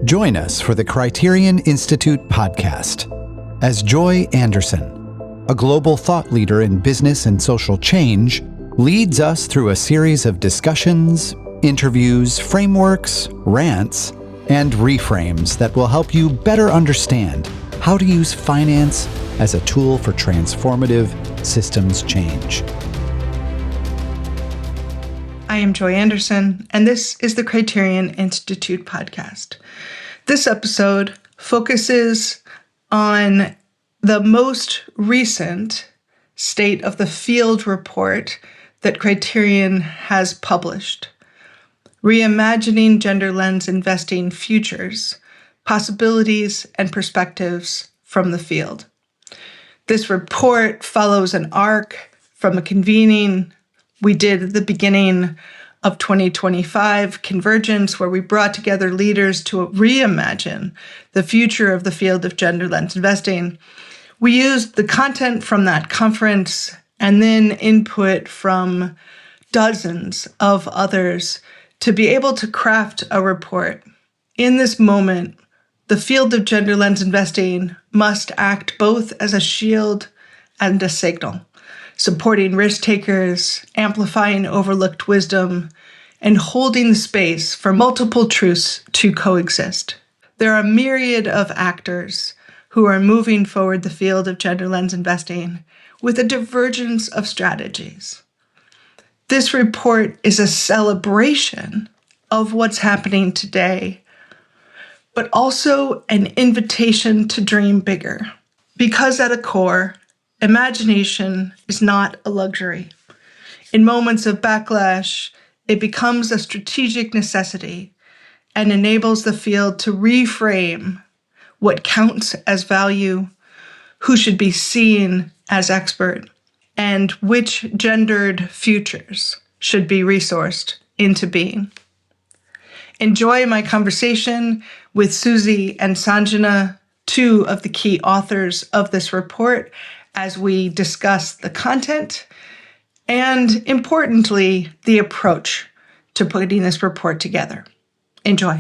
Join us for the Criterion Institute podcast as Joy Anderson, a global thought leader in business and social change, leads us through a series of discussions, interviews, frameworks, rants, and reframes that will help you better understand how to use finance as a tool for transformative systems change. I am Joy Anderson, and this is the Criterion Institute podcast. This episode focuses on the most recent State of the Field report that Criterion has published, Reimagining Gender Lens Investing Futures, Possibilities and Perspectives from the Field. This report follows an arc from a convening we did at the beginning of 2025, Convergence, where we brought together leaders to reimagine the future of the field of gender lens investing. We used the content from that conference and then input from dozens of others to be able to craft a report. In this moment, the field of gender lens investing must act both as a shield and a signal, supporting risk takers, amplifying overlooked wisdom, and holding the space for multiple truths to coexist. There are a myriad of actors who are moving forward the field of gender lens investing with a divergence of strategies. This report is a celebration of what's happening today, but also an invitation to dream bigger. Because at a core, imagination is not a luxury. In moments of backlash, it becomes a strategic necessity and enables the field to reframe what counts as value, who should be seen as expert, and which gendered futures should be resourced into being. Enjoy my conversation with Susie and Sanjana, two of the key authors of this report, as we discuss the content and, importantly, the approach to putting this report together. Enjoy.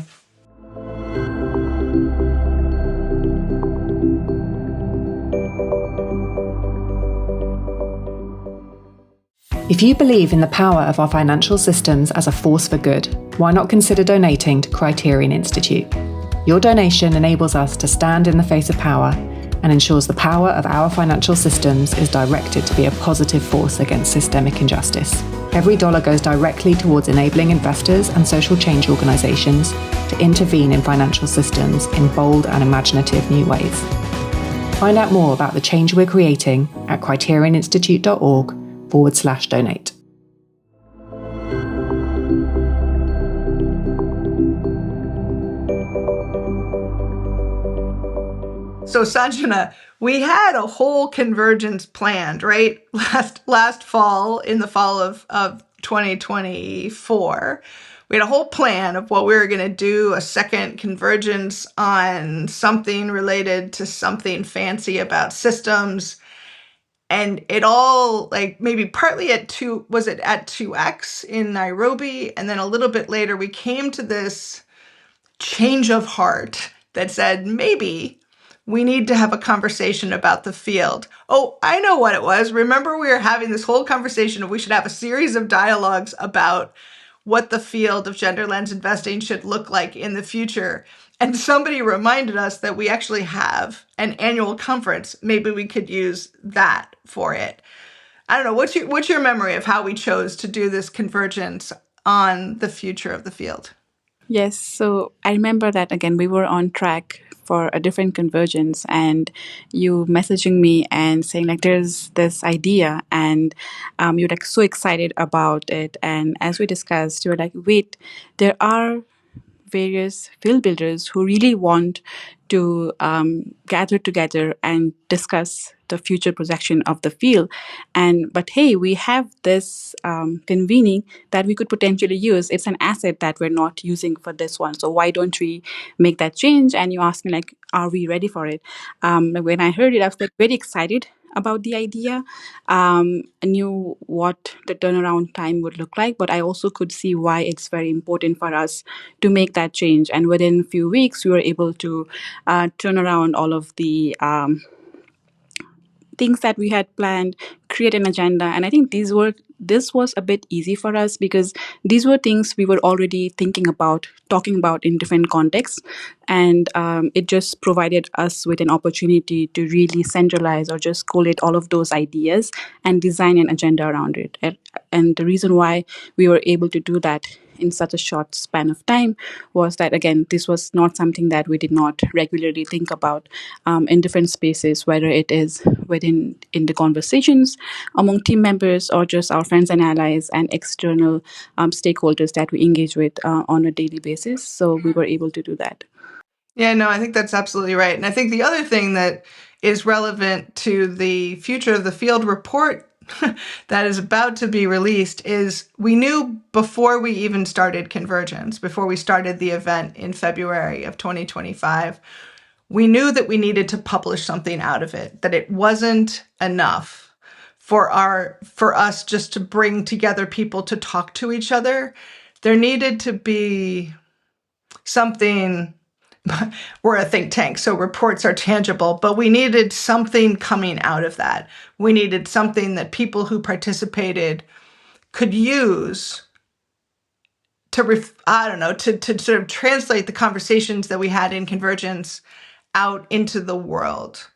If you believe in the power of our financial systems as a force for good, why not consider donating to Criterion Institute? Your donation enables us to stand in the face of power and ensures the power of our financial systems is directed to be a positive force against systemic injustice. Every dollar goes directly towards enabling investors and social change organizations to intervene in financial systems in bold and imaginative new ways. Find out more about the change we're creating at criterioninstitute.org/donate. So Sanjana, we had a whole convergence planned, right? Last fall, in the fall of 2024, we had a whole plan of what we were going to do, a second convergence on something related to something fancy about systems. And it all, like, maybe partly at 2X in Nairobi? And then a little bit later, we came to this change of heart that said, maybe we need to have a conversation about the field. Oh, I know what it was. Remember, we were having this whole conversation of we should have a series of dialogues about what the field of gender lens investing should look like in the future. And somebody reminded us that we actually have an annual conference. Maybe we could use that for it. I don't know. What's your memory of how we chose to do this convergence on the future of the field? Yes. So I remember that, again, we were on track for a different convergence, and you messaging me and saying, like, there's this idea, and you're like so excited about it. And as we discussed, you were like, wait, there are various field builders who really want to gather together and discuss the future projection of the field. But hey, we have this convening that we could potentially use. It's an asset that we're not using for this one. So why don't we make that change? And you asked me, like, are we ready for it? When I heard it, I was like very excited about the idea. I knew what the turnaround time would look like, but I also could see why it's very important for us to make that change. And within a few weeks, we were able to turn around all of the things that we had planned, create an agenda. And I think this was a bit easy for us because these were things we were already thinking about, talking about in different contexts. And it just provided us with an opportunity to really centralize or just collate all of those ideas and design an agenda around it. And the reason why we were able to do that in such a short span of time was that, again, this was not something that we did not regularly think about in different spaces, whether it is within in the conversations among team members or just our friends and allies and external stakeholders that we engage with on a daily basis. So we were able to do that. Yeah, no, I think that's absolutely right. And I think the other thing that is relevant to the future of the field report that is about to be released is we knew before we even started Convergence, before we started the event in February of 2025, we knew that we needed to publish something out of it, that it wasn't enough for us just to bring together people to talk to each other. There needed to be something. We're a think tank, so reports are tangible, but we needed something coming out of that. We needed something that people who participated could use to sort of translate the conversations that we had in Convergence out into the world,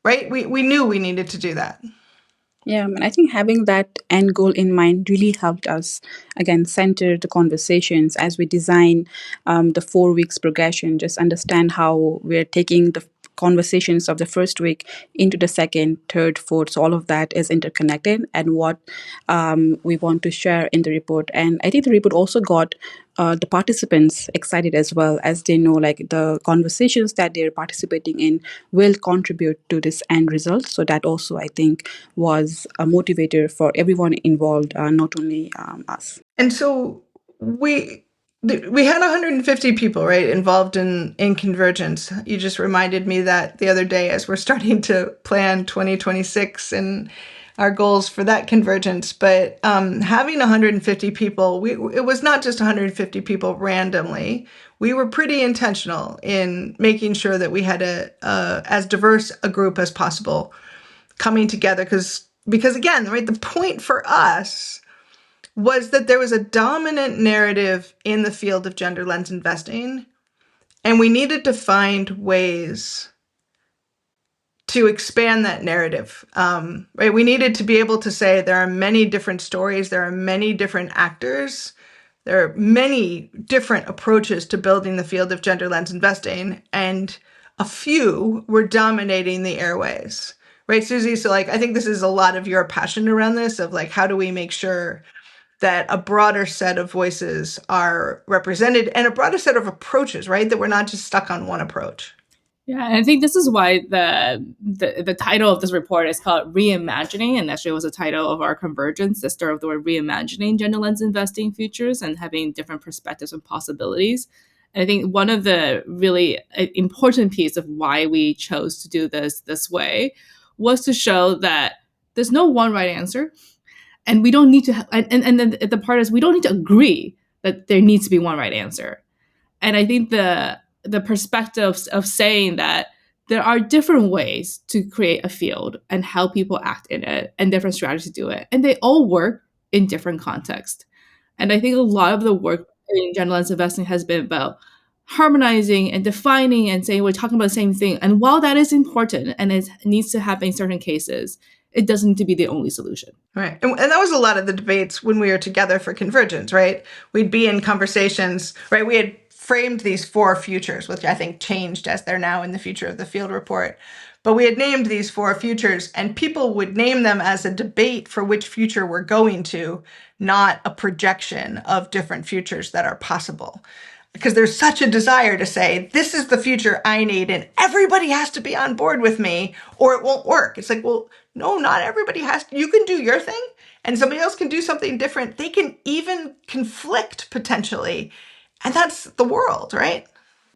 right? We knew we needed to do that. Yeah, and I think having that end goal in mind really helped us, again, center the conversations as we design the 4 weeks progression, just understand how we're taking the conversations of the first week into the second, third, fourth. So all of that is interconnected and what we want to share in the report. And I think the report also got the participants excited as well, as they know like the conversations that they're participating in will contribute to this end result. So that also, I think, was a motivator for everyone involved, not only us. And so we had 150 people, right, involved in Convergence. You just reminded me that the other day as we're starting to plan 2026 and our goals for that Convergence. But having 150 people, it was not just 150 people randomly. We were pretty intentional in making sure that we had as diverse a group as possible coming together because again, right, the point for us was that there was a dominant narrative in the field of gender lens investing, and we needed to find ways to expand that narrative. Right? We needed to be able to say there are many different stories, there are many different actors, there are many different approaches to building the field of gender lens investing, and a few were dominating the airways. Right, Susie? So like, I think this is a lot of your passion around this of like, how do we make sure that a broader set of voices are represented and a broader set of approaches, right? That we're not just stuck on one approach. Yeah, and I think this is why the title of this report is called Reimagining, and actually was a title of our Convergence, the start of the word reimagining gender lens investing futures and having different perspectives and possibilities. And I think one of the really important piece of why we chose to do this way was to show that there's no one right answer, and we don't need to. And then the part is we don't need to agree that there needs to be one right answer. And I think the perspective of saying that there are different ways to create a field and how people act in it and different strategies to do it. And they all work in different contexts. And I think a lot of the work in gender lens investing has been about harmonizing and defining and saying we're talking about the same thing. And while that is important and it needs to happen in certain cases, it doesn't need to be the only solution. Right. And that was a lot of the debates when we were together for Convergence, right? We'd be in conversations, right? We had framed these 4 futures, which I think changed as they're now in the future of the field report. But we had named these 4 futures, and people would name them as a debate for which future we're going to, not a projection of different futures that are possible. Because there's such a desire to say, this is the future I need, and everybody has to be on board with me, or it won't work. It's like, well, no, not everybody has to. You can do your thing, and somebody else can do something different. They can even conflict potentially. And that's the world, right?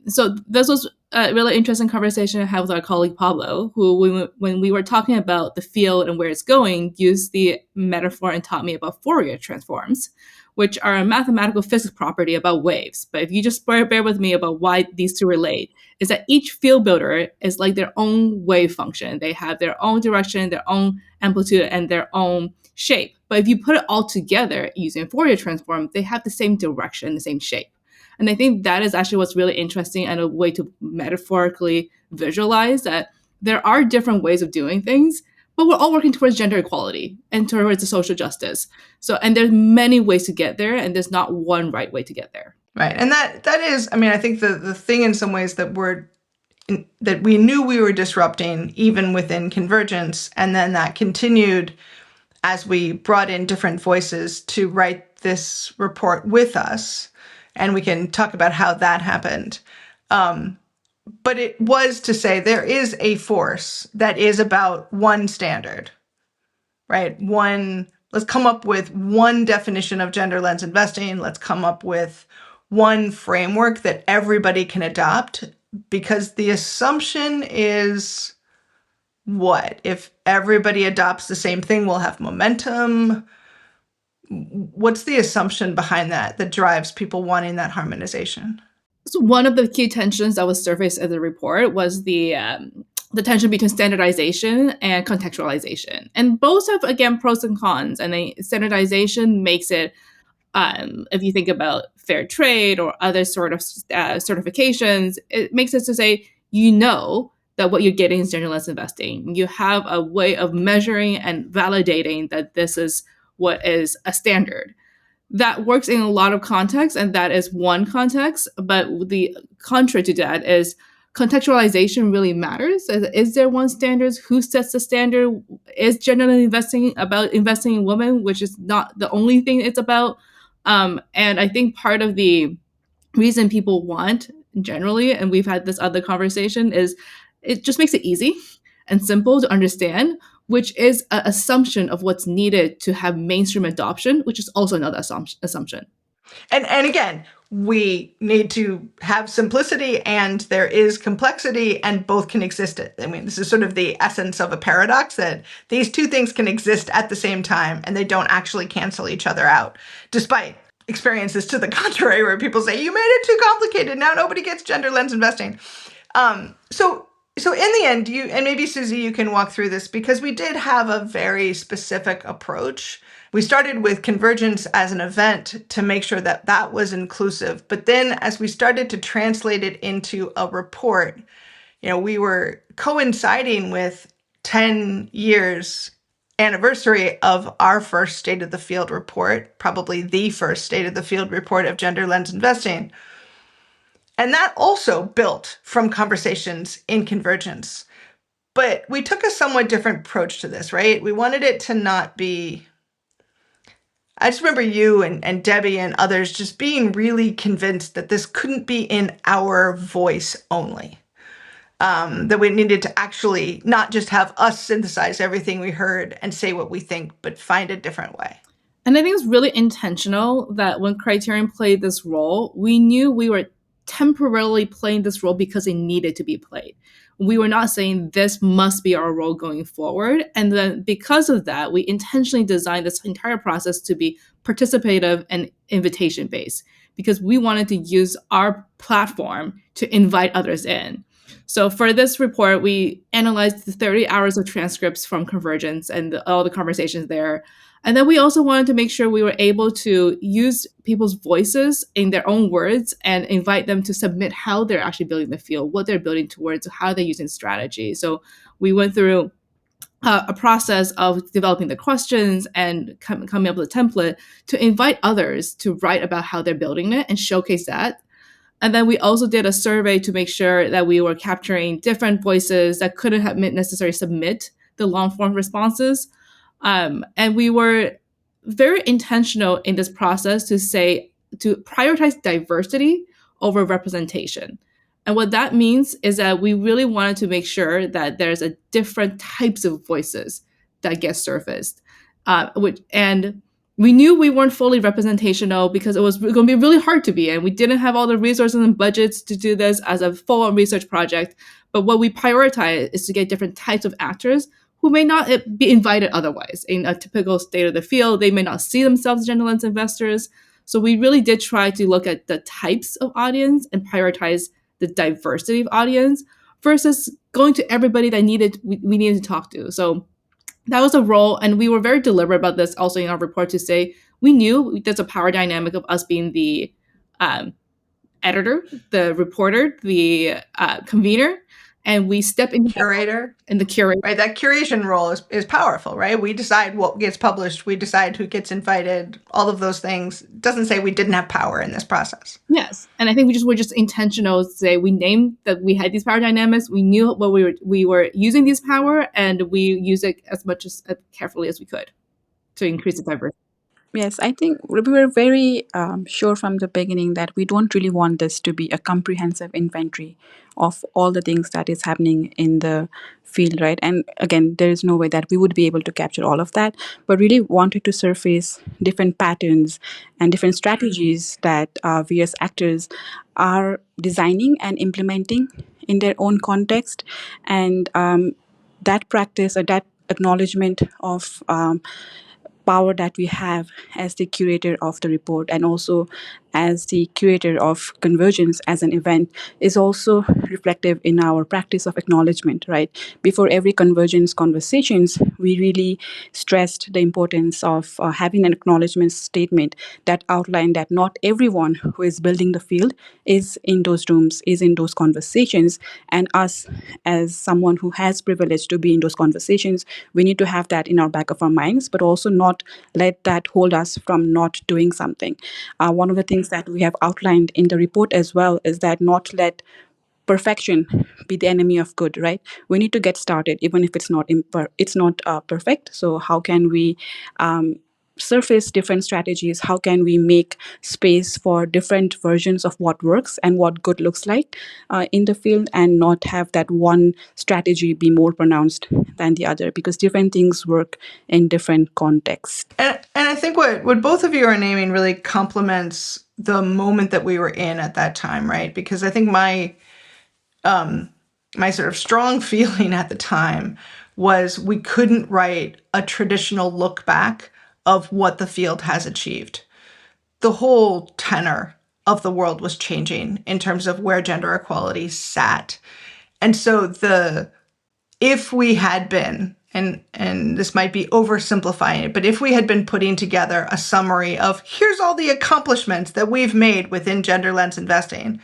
So this was a really interesting conversation I had with our colleague Pablo, who, when we were talking about the field and where it's going, used the metaphor and taught me about Fourier transforms, which are a mathematical physics property about waves. But if you just bear with me about why these two relate, is that each field builder is like their own wave function. They have their own direction, their own amplitude, and their own shape. But if you put it all together using Fourier transform, they have the same direction, the same shape. And I think that is actually what's really interesting and a way to metaphorically visualize that there are different ways of doing things, but we're all working towards gender equality and towards the social justice. So, and there's many ways to get there, and there's not one right way to get there. Right. And that is, I mean, I think the thing in some ways that that we knew we were disrupting even within Convergence, and then that continued as we brought in different voices to write this report with us. And we can talk about how that happened. But it was to say there is a force that is about one standard, right? Let's come up with one definition of gender lens investing. Let's come up with one framework that everybody can adopt, because the assumption is what? If everybody adopts the same thing, we'll have momentum. What's the assumption behind that drives people wanting that harmonization? So one of the key tensions that was surfaced in the report was the tension between standardization and contextualization. And both have, again, pros and cons. And standardization makes it, if you think about fair trade or other sort of certifications, it makes it to say, that what you're getting is gender lens investing. You have a way of measuring and validating that this is what is a standard. That works in a lot of contexts, and that is one context. But the contrary to that is contextualization really matters. Is there one standard? Who sets the standard? Is gender investing about investing in women, which is not the only thing it's about? And I think part of the reason people want generally, and we've had this other conversation, is it just makes it easy and simple to understand, which is an assumption of what's needed to have mainstream adoption, which is also another assumption. And again, we need to have simplicity and there is complexity, and both can exist. I mean, this is sort of the essence of a paradox, that these two things can exist at the same time and they don't actually cancel each other out, despite experiences to the contrary where people say, you made it too complicated, now nobody gets gender lens investing. So in the end, and maybe Susie, you can walk through this, because we did have a very specific approach. We started with Convergence as an event to make sure that that was inclusive. But then as we started to translate it into a report, we were coinciding with 10 years anniversary of our first State of the Field report, probably the first State of the Field report of gender lens investing. And that also built from conversations in Convergence. But we took a somewhat different approach to this, right? We wanted it to not be... I just remember you and Debbie and others just being really convinced that this couldn't be in our voice only. That we needed to actually not just have us synthesize everything we heard and say what we think, but find a different way. And I think it's really intentional that when Criterion played this role, we knew we were temporarily playing this role because it needed to be played. We were not saying this must be our role going forward. And then because of that, we intentionally designed this entire process to be participative and invitation-based, because we wanted to use our platform to invite others in. So for this report, we analyzed the 30 hours of transcripts from Convergence and all the conversations there. And then we also wanted to make sure we were able to use people's voices in their own words and invite them to submit how they're actually building the field, what they're building towards, how they're using strategy. So we went through a process of developing the questions and coming up with a template to invite others to write about how they're building it and showcase that. And then we also did a survey to make sure that we were capturing different voices that couldn't have necessarily submit the long form responses. And we were very intentional in this process to prioritize diversity over representation. And what that means is that we really wanted to make sure that there's different types of voices that get surfaced. And we knew we weren't fully representational because it was going to be really hard to be, and we didn't have all the resources and budgets to do this as a full research project. But what we prioritize is to get different types of actors who may not be invited otherwise. In a typical state of the field, they may not see themselves as general lens investors. So we really did try to look at the types of audience and prioritize the diversity of audience versus going to everybody that we needed to talk to. So that was a role, and we were very deliberate about this also in our report to say we knew there's a power dynamic of us being the editor, the reporter, the convener, and we step into Curator. and the curator. Right, that curation role is powerful, right? We decide what gets published, we decide who gets invited, all of those things. It doesn't say we didn't have power in this process. Yes, and I think we were just intentional to say we named that we had these power dynamics. We knew what we were using these power, and we use it as carefully as we could to increase the diversity. Yes, I think we were very sure from the beginning that we don't really want this to be a comprehensive inventory of all the things that is happening in the field, right? And again, there is no way that we would be able to capture all of that, but really wanted to surface different patterns and different strategies that various actors are designing and implementing in their own context. And that practice or that acknowledgement of power that we have as the curator of the report and also as the curator of Convergence as an event is also reflective in our practice of acknowledgement, right? Before every Convergence conversations, we really stressed the importance of having an acknowledgement statement that outlined that not everyone who is building the field is in those rooms, is in those conversations, and us as someone who has privilege to be in those conversations, we need to have that in our back of our minds, but also not let that hold us from not doing something. One of the things that we have outlined in the report as well is that not let perfection be the enemy of good, right? We need to get started even if it's not perfect. So how can we surface different strategies? How can we make space for different versions of what works and what good looks like in the field, and not have that one strategy be more pronounced than the other, because different things work in different contexts. And I think what both of you are naming really complements the moment that we were in at that time, right? Because I think my sort of strong feeling at the time was we couldn't write a traditional look back of what the field has achieved. The whole tenor of the world was changing in terms of where gender equality sat. And so if we had been, and this might be oversimplifying it, but if we had been putting together a summary of here's all the accomplishments that we've made within gender lens investing,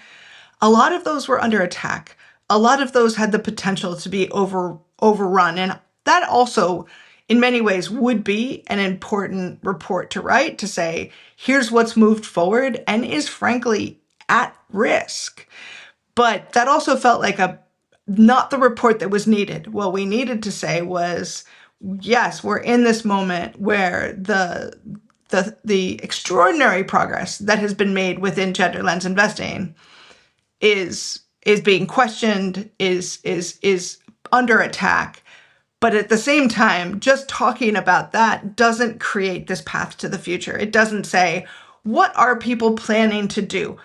a lot of those were under attack. A lot of those had the potential to be overrun. And that also, in many ways, would be an important report to write, to say, here's what's moved forward and is frankly at risk. But that also felt like not the report that was needed. What we needed to say was, yes, we're in this moment where the extraordinary progress that has been made within gender lens investing is being questioned, is under attack. But at the same time, just talking about that doesn't create this path to the future. It doesn't say, what are people planning to do?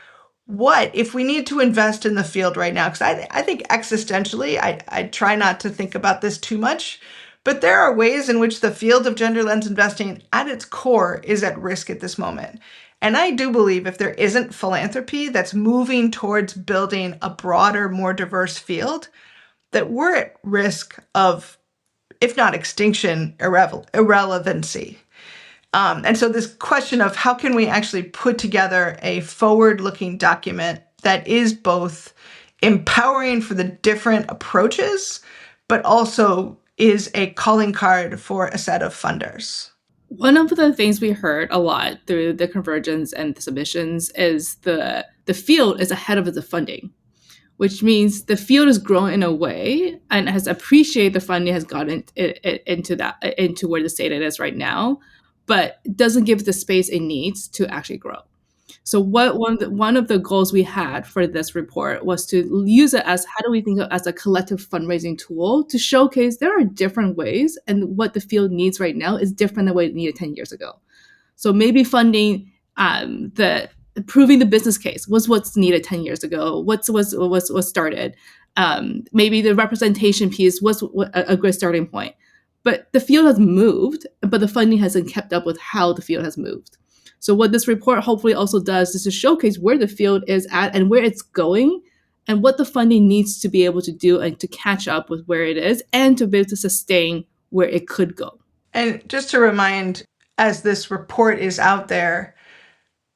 What if we need to invest in the field right now? Because I think existentially, I try not to think about this too much, but there are ways in which the field of gender lens investing at its core is at risk at this moment. And I do believe if there isn't philanthropy that's moving towards building a broader, more diverse field, that we're at risk of, if not extinction, irrelevancy. And so this question of how can we actually put together a forward-looking document that is both empowering for the different approaches, but also is a calling card for a set of funders. One of the things we heard a lot through the Convergence and the submissions is the field is ahead of the funding, which means the field is growing in a way and has appreciated the funding has gotten into where the state it is right now, but doesn't give the space it needs to actually grow. So one of the goals we had for this report was to use it as, how do we think of as a collective fundraising tool to showcase there are different ways, and what the field needs right now is different than what it needed 10 years ago. So maybe funding the proving the business case was what's needed 10 years ago. What was started. Maybe the representation piece was a good starting point. But the field has moved, but the funding hasn't kept up with how the field has moved. So what this report hopefully also does is to showcase where the field is at and where it's going and what the funding needs to be able to do and to catch up with where it is and to be able to sustain where it could go. And just to remind, as this report is out there,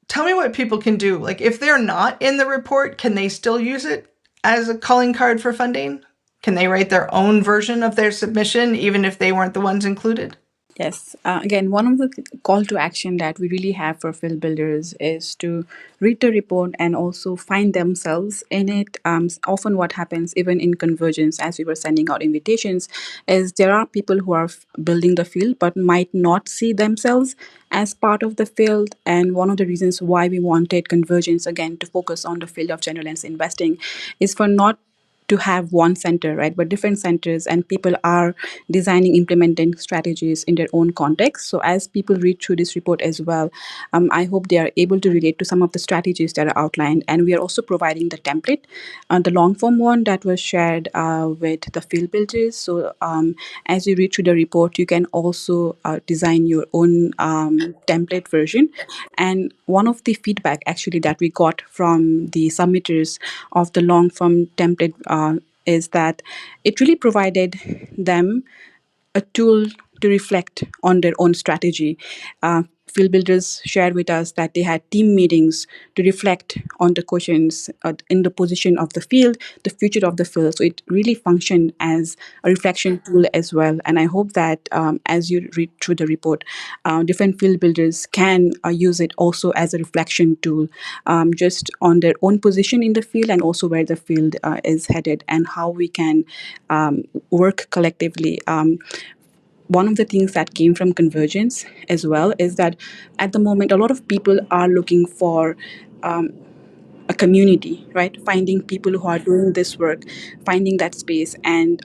tell me what people can do. Like, if they're not in the report, can they still use it as a calling card for funding? Can they write their own version of their submission, even if they weren't the ones included? Yes. Again, one of the call to action that we really have for field builders is to read the report and also find themselves in it. Often, what happens, even in Convergence, as we were sending out invitations, is there are people who are building the field but might not see themselves as part of the field. And one of the reasons why we wanted Convergence again to focus on the field of general investing is for not to have one center, right, but different centers, and people are designing, implementing strategies in their own context. So as people read through this report as well, I hope they are able to relate to some of the strategies that are outlined. And we are also providing the template, the long form one that was shared with the field builders. So as you read through the report, you can also design your own template version. And one of the feedback actually that we got from the submitters of the long form template is that it really provided them a tool to reflect on their own strategy. Field builders shared with us that they had team meetings to reflect on the questions in the position of the field, the future of the field. So it really functioned as a reflection tool as well. And I hope that as you read through the report, different field builders can use it also as a reflection tool, just on their own position in the field and also where the field is headed and how we can work collectively. One of the things that came from Convergence as well is that at the moment, a lot of people are looking for a community, right? Finding people who are doing this work, finding that space. And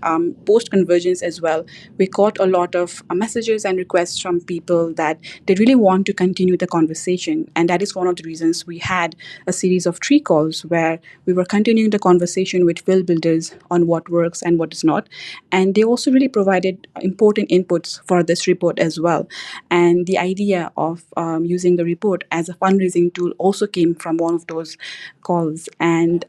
post Convergence as well, we got a lot of messages and requests from people that they really want to continue the conversation. And that is one of the reasons we had a series of tree calls where we were continuing the conversation with field builders on what works and what is not. And they also really provided important inputs for this report as well. And the idea of using the report as a fundraising tool also came from one of those calls. And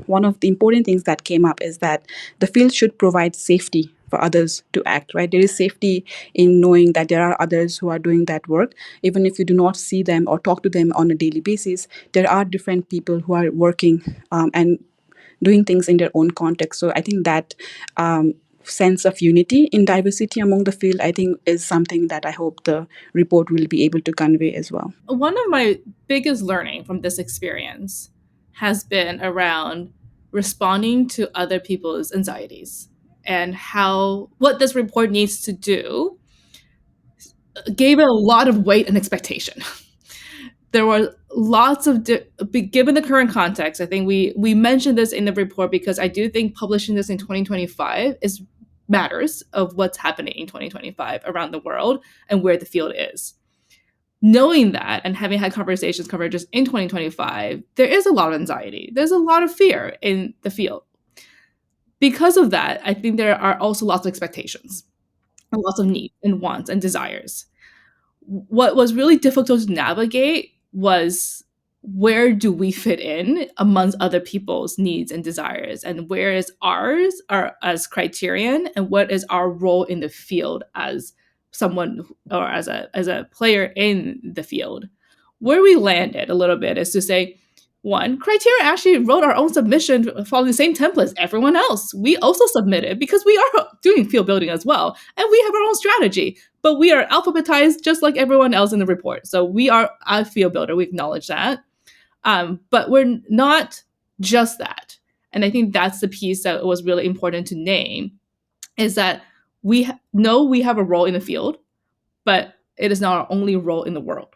one of the important things that came up is that the field should provide safety for others to act, right? There is safety in knowing that there are others who are doing that work. Even if you do not see them or talk to them on a daily basis, there are different people who are working and doing things in their own context. So I think that sense of unity in diversity among the field, I think, is something that I hope the report will be able to convey as well. One of my biggest learning from this experience has been around responding to other people's anxieties and how what this report needs to do gave it a lot of weight and expectation. There were lots of given the current context, I think we mentioned this in the report because I do think publishing this in 2025 is matters of what's happening in 2025 around the world and where the field is. Knowing that and having had conversations just in 2025, there is a lot of anxiety. There's a lot of fear in the field. Because of that, I think there are also lots of expectations and lots of needs and wants and desires. What was really difficult to navigate was where do we fit in amongst other people's needs and desires, and where is ours as criterion, and what is our role in the field as someone or as a player in the field. Where we landed a little bit is to say, one, Criteria actually wrote our own submission following the same template as everyone else. We also submitted because we are doing field building as well, and we have our own strategy, but we are alphabetized just like everyone else in the report. So we are a field builder. We acknowledge that. But we're not just that. And I think that's the piece that was really important to name, is that we know we have a role in the field, but it is not our only role in the world.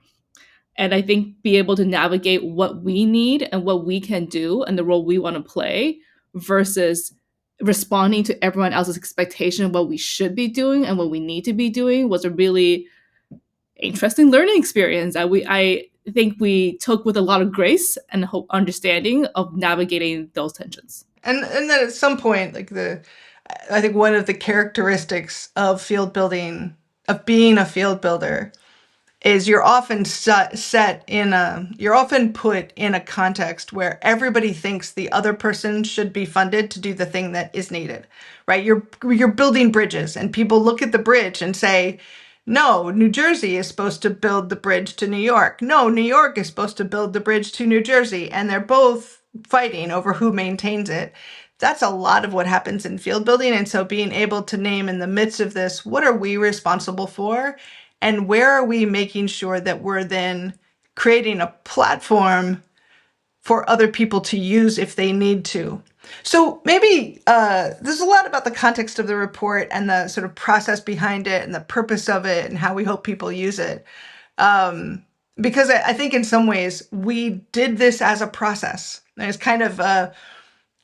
And I think be able to navigate what we need and what we can do and the role we want to play versus responding to everyone else's expectation of what we should be doing and what we need to be doing was a really interesting learning experience that I think we took with a lot of grace and understanding of navigating those tensions. And then at some point, I think one of the characteristics of field building, of being a field builder, is you're often you're often put in a context where everybody thinks the other person should be funded to do the thing that is needed, right? You're building bridges, and people look at the bridge and say, no, New Jersey is supposed to build the bridge to New York. No, New York is supposed to build the bridge to New Jersey. And they're both fighting over who maintains it. That's a lot of what happens in field building. And so being able to name in the midst of this, what are we responsible for? And where are we making sure that we're then creating a platform for other people to use if they need to? So maybe there's a lot about the context of the report and the sort of process behind it and the purpose of it and how we hope people use it. Because I think in some ways we did this as a process. And it's kind of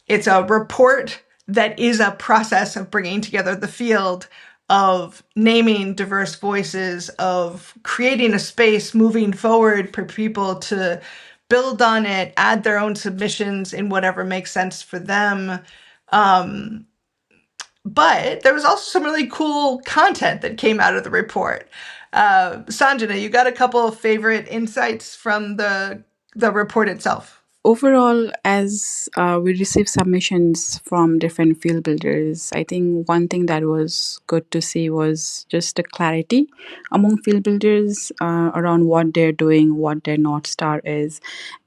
it's a report that is a process of bringing together the field, of naming diverse voices, of creating a space moving forward for people to build on it, add their own submissions in whatever makes sense for them. But there was also some really cool content that came out of the report. Sanjana, you got a couple of favorite insights from the report itself? Overall, as we received submissions from different field builders, I think one thing that was good to see was just the clarity among field builders around what they're doing, what their North Star is.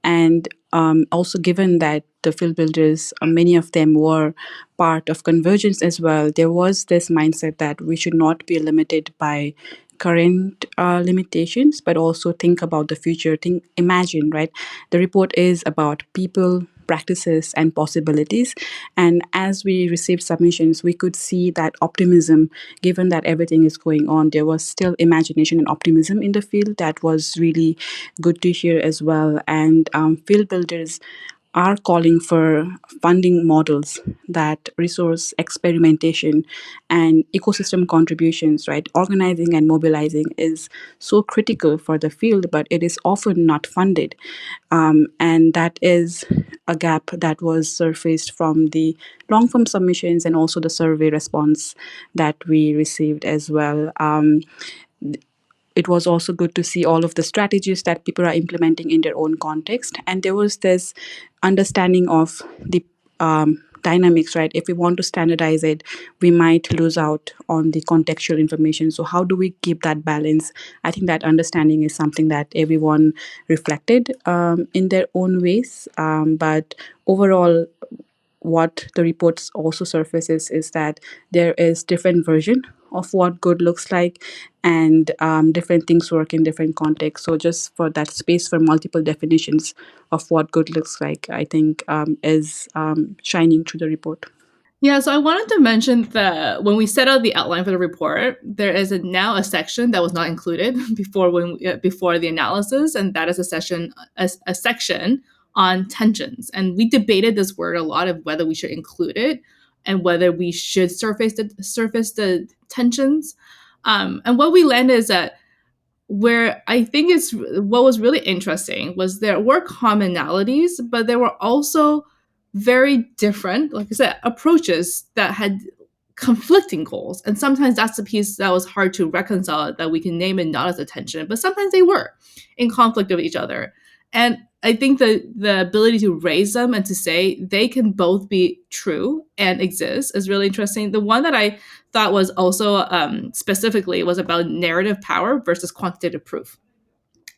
And also, given that the field builders, many of them were part of Convergence as well, there was this mindset that we should not be limited by current limitations, but also think about the future. Imagine, right? The report is about people, practices, and possibilities. And as we received submissions, we could see that optimism, given that everything is going on, there was still imagination and optimism in the field. That was really good to hear as well. And field builders are calling for funding models that resource experimentation and ecosystem contributions, right? Organizing and mobilizing is so critical for the field, but it is often not funded. And that is a gap that was surfaced from the long form submissions and also the survey response that we received as well. It was also good to see all of the strategies that people are implementing in their own context. And there was this understanding of the dynamics, right? If we want to standardize it, we might lose out on the contextual information. So how do we keep that balance? I think that understanding is something that everyone reflected in their own ways. But overall, what the reports also surfaces is that there is different version of what good looks like, and different things work in different contexts. So just for that space for multiple definitions of what good looks like, I think is shining through the report. Yeah, so I wanted to mention that when we set out the outline for the report, there is now a section that was not included before the analysis, and that is a section on tensions. And we debated this word a lot of whether we should include it and whether we should surface the tensions. And what we landed is that where I think it's what was really interesting was there were commonalities, but there were also very different, like I said, approaches that had conflicting goals. And sometimes that's the piece that was hard to reconcile, that we can name it not as a tension, but sometimes they were in conflict with each other. And I think the ability to raise them and to say they can both be true and exist is really interesting. The one that I thought was also specifically was about narrative power versus quantitative proof,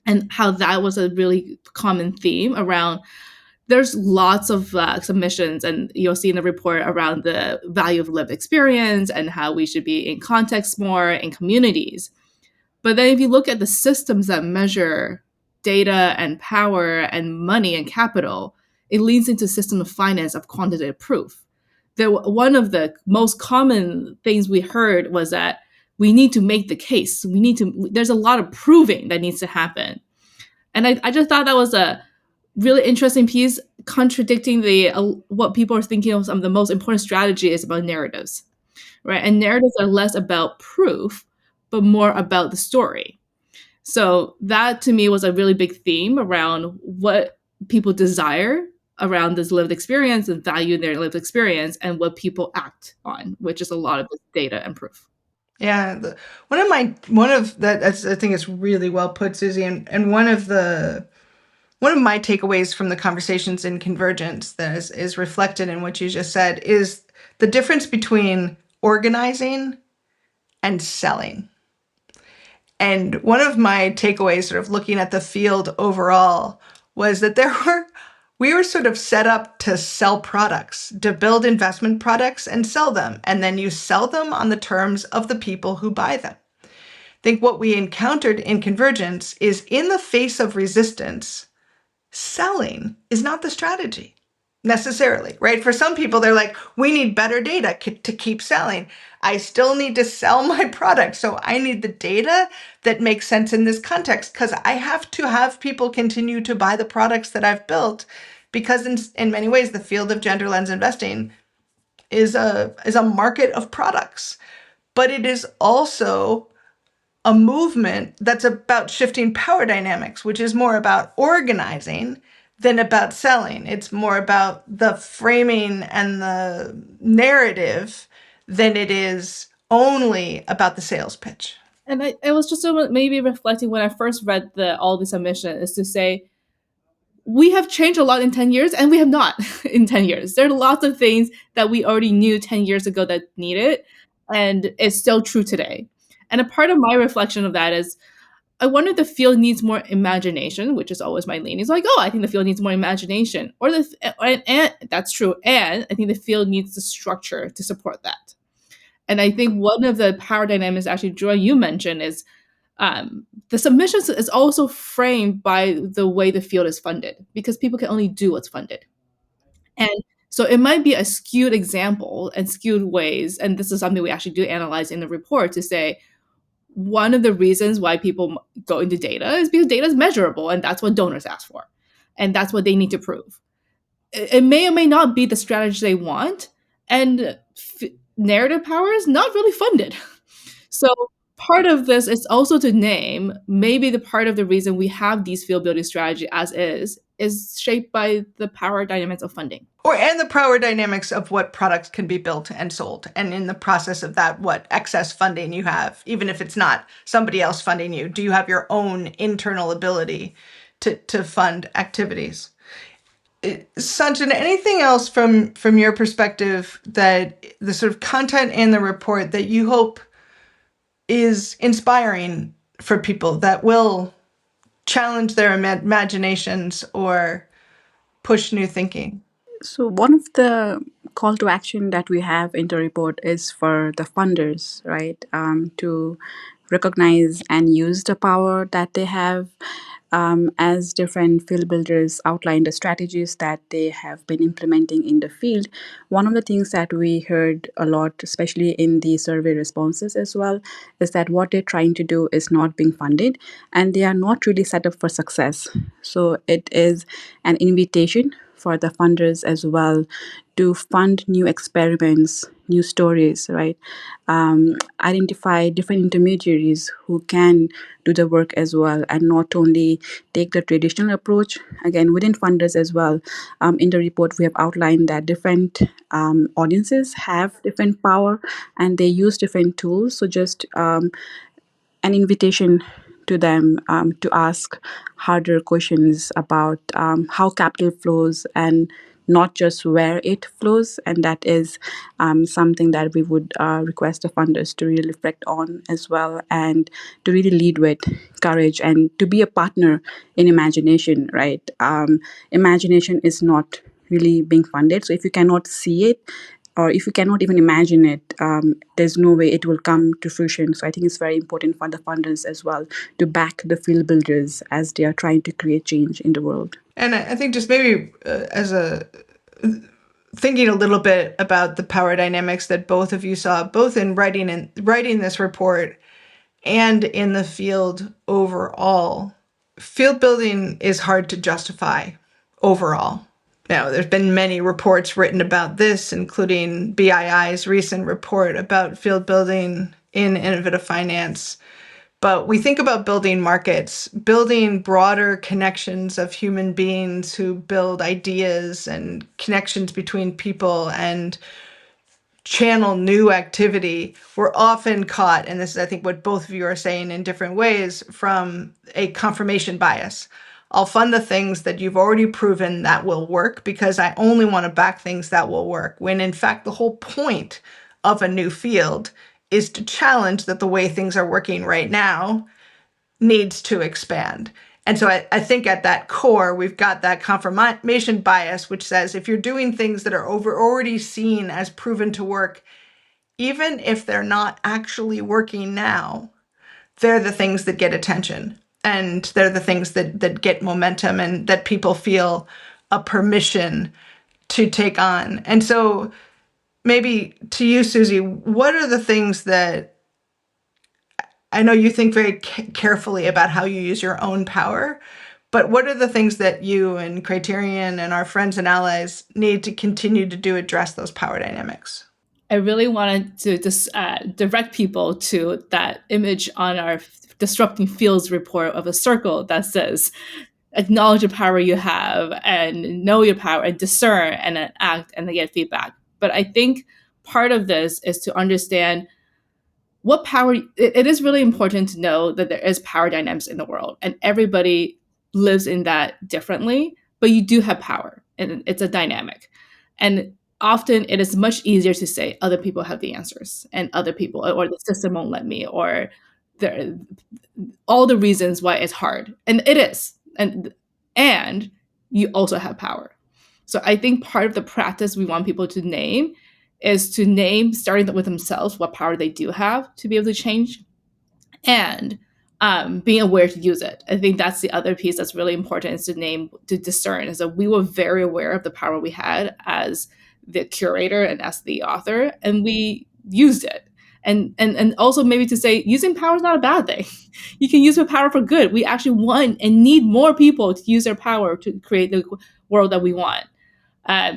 and how that was a really common theme around. There's lots of submissions, and you'll see in the report around the value of lived experience and how we should be in context more in communities. But then if you look at the systems that measure data and power and money and capital, it leads into a system of finance of quantitative proof. One of the most common things we heard was that we need to make the case. There's a lot of proving that needs to happen. And I just thought that was a really interesting piece, contradicting what people are thinking of some of the most important strategy is about narratives, right? And narratives are less about proof, but more about the story. So that to me was a really big theme around what people desire around this lived experience and value in their lived experience and what people act on, which is a lot of this data and proof. Yeah, one of that's I think it's really well put, Susie, and one of my takeaways from the conversations in Convergence that is reflected in what you just said is the difference between organizing and selling. And one of my takeaways, sort of looking at the field overall, was that we were sort of set up to sell products, to build investment products and sell them. And then you sell them on the terms of the people who buy them. I think what we encountered in Convergence is, in the face of resistance, selling is not the strategy necessarily, right? For some people, they're like, we need better data to keep selling. I still need to sell my product. So I need the data that makes sense in this context, because I have to have people continue to buy the products that I've built, because in many ways, the field of gender lens investing is a market of products, but it is also a movement that's about shifting power dynamics, which is more about organizing than about selling. It's more about the framing and the narrative than it is only about the sales pitch. And I was just maybe reflecting when I first read all the submission is to say, we have changed a lot in 10 years and we have not in 10 years. There are lots of things that we already knew 10 years ago that needed, and it's still true today. And a part of my reflection of that is, I wonder if the field needs more imagination, which is always my lean. It's like, oh, I think the field needs more imagination, and that's true. And I think the field needs the structure to support that. And I think one of the power dynamics, actually, Joy, you mentioned is the submissions is also framed by the way the field is funded, because people can only do what's funded. And so it might be a skewed example and skewed ways. And this is something we actually do analyze in the report to say, one of the reasons why people go into data is because data is measurable, and that's what donors ask for. And that's what they need to prove. It may or may not be the strategy they want. And narrative power is not really funded. So part of this is also to name maybe the part of the reason we have these field building strategy as is shaped by the power dynamics of funding. And the power dynamics of what products can be built and sold. And in the process of that, what excess funding you have, even if it's not somebody else funding you. Do you have your own internal ability to fund activities? Sanjana, anything else from your perspective that the sort of content in the report that you hope is inspiring for people, that will challenge their imaginations or push new thinking? So one of the call to action that we have in the report is for the funders, right, to recognize and use the power that they have, as different field builders outline the strategies that they have been implementing in the field. One of the things that we heard a lot, especially in the survey responses as well, is that what they're trying to do is not being funded, and they are not really set up for success. So it is an invitation for the funders as well to fund new experiments, new stories, right? Identify different intermediaries who can do the work as well, and not only take the traditional approach. Again, within funders as well, in the report we have outlined that different audiences have different power and they use different tools. So just an invitation to them to ask harder questions about how capital flows and not just where it flows. And that is something that we would request the funders to really reflect on as well, and to really lead with courage and to be a partner in imagination, right? Imagination is not really being funded. So if you cannot see it, or if you cannot even imagine it, there's no way it will come to fruition. So I think it's very important for the funders as well to back the field builders as they are trying to create change in the world. And I think just maybe thinking a little bit about the power dynamics that both of you saw, both in writing this report and in the field overall. Field building is hard to justify overall. Now, there's been many reports written about this, including BII's recent report about field building in innovative finance. But we think about building markets, building broader connections of human beings who build ideas and connections between people and channel new activity. We're often caught, and this is, I think, what both of you are saying in different ways, from a confirmation bias. I'll fund the things that you've already proven that will work because I only want to back things that will work, when in fact the whole point of a new field is to challenge that the way things are working right now needs to expand. And so I think at that core, we've got that confirmation bias, which says if you're doing things that are already seen as proven to work, even if they're not actually working now, they're the things that get attention. And they're the things that get momentum and that people feel a permission to take on. And so maybe to you, Susie, what are the things that, I know you think very carefully about how you use your own power, but what are the things that you and Criterion and our friends and allies need to continue to do address those power dynamics? I really wanted to just direct people to that image on our Disrupting Fields report of a circle that says, acknowledge the power you have and know your power and discern and then act and then get feedback. But I think part of this is to understand what power, it is really important to know that there is power dynamics in the world and everybody lives in that differently, but you do have power and it's a dynamic. And often it is much easier to say other people have the answers and other people, or the system won't let me, or all the reasons why it's hard. And it is. And you also have power. So I think part of the practice we want people to name is to name, starting with themselves, what power they do have to be able to change, and being aware to use it. I think that's the other piece that's really important, is to name, to discern. Is that we were very aware of the power we had as the curator and as the author, and we used it. And also maybe to say using power is not a bad thing. You can use your power for good. We actually want and need more people to use their power to create the world that we want.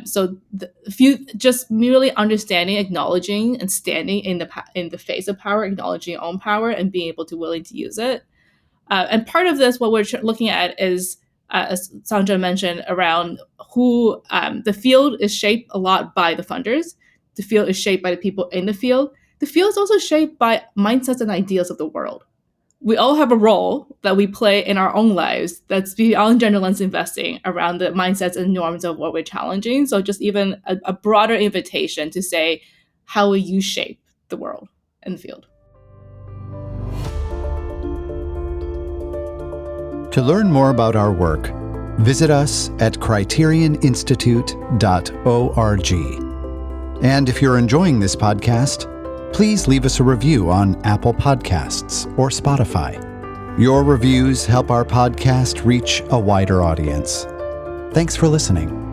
So if you just merely understanding, acknowledging, and standing in the face of power, acknowledging your own power and being able to willing to use it. And part of this, what we're looking at is, as Sanjana mentioned, around who the field is shaped a lot by the funders. The field is shaped by the people in the field. The field is also shaped by mindsets and ideas of the world. We all have a role that we play in our own lives that's beyond gender lens investing, around the mindsets and norms of what we're challenging. So just even a broader invitation to say, how will you shape the world and the field? To learn more about our work, visit us at criterioninstitute.org. And if you're enjoying this podcast, please leave us a review on Apple Podcasts or Spotify. Your reviews help our podcast reach a wider audience. Thanks for listening.